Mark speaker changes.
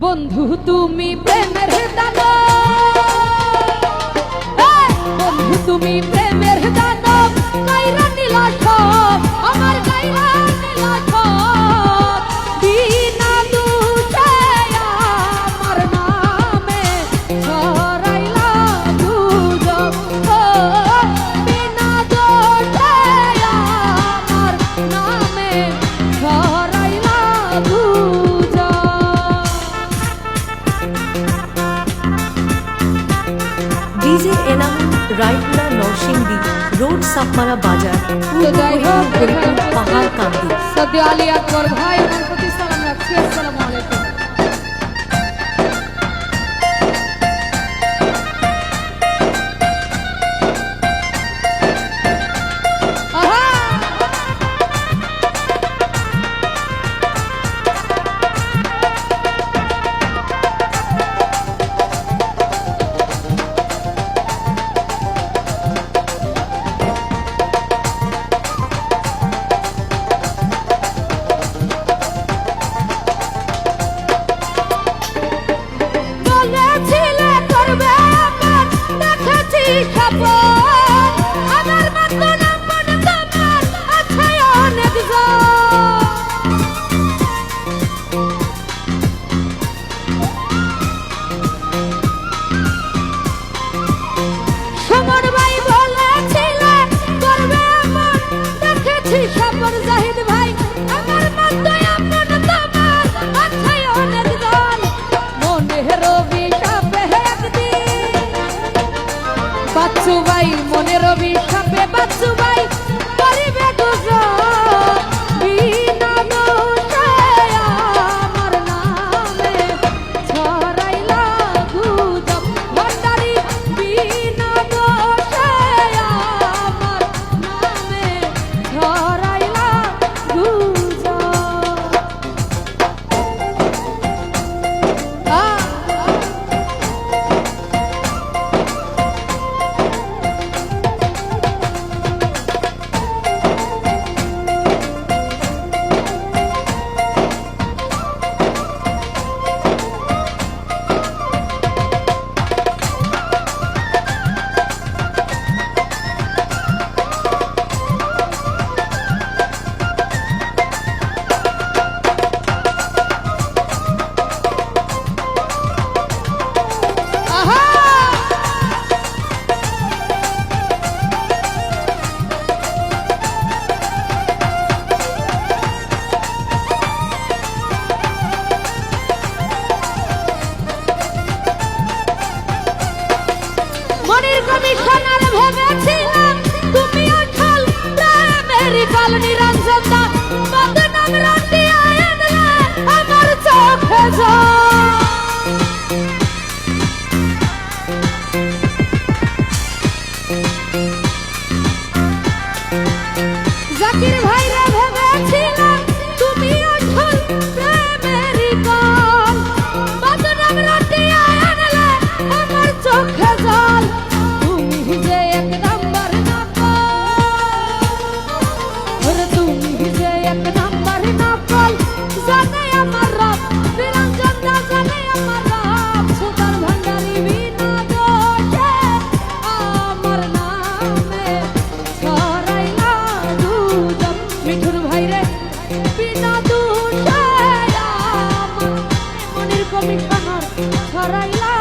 Speaker 1: বন্ধু তুমি প্রেমের দানব, বন্ধু তুমি প্রেমের দানব, কাইরা নীলা সব আমার কাইরা নীলা সব, বিনা দোষে আমার নামে ছড়াইলা গুজব, বিনা দোষে আমার নামে ছড়াইলা গুজব।
Speaker 2: ডিজে এনাম, রায়পুরা, নরসিংদী রোড, সাপমারা বাজার, পাহাড় কান্দি।
Speaker 1: সদ্য আলী আকবর ভাই আমার প্রতি সালাম রাখছি। আসসালামু আলাইকুম। বাচ্চু ভাই মনের অভিশাপে বাচ্চু ভাই করিবে গুজব, বিনা দোষে আমার নামে ছড়াইলা গুজব, ভান্ডারি বিনা দোষে আমার নামে ছড়াইলা গুজব। মনির কমিশনার ভেবেছিলাম তুমি আসল প্রেমের কাল, নিরঞ্জন দা বদনাম রাটিয়া এনে আমার চোখে জাকির ভাইরা ভেবেছিলাম তুমি আসল প্রেমের কাল, বদনাম রাটিয়া এনে আমার চোখে জল, তুমি যে এক নাম্বার নকল, তুমি যে এক নাম্বার নকল, জানে আমার রব নিরঞ্জন দা, জানে আমার রব সুতার ভান্ডারি, বিনা দোষে আমার নামে ছড়াইলা গুজব, মিঠুর ভাইরে বিনা দোষে আমার মনির কমিশনার ছড়াইলা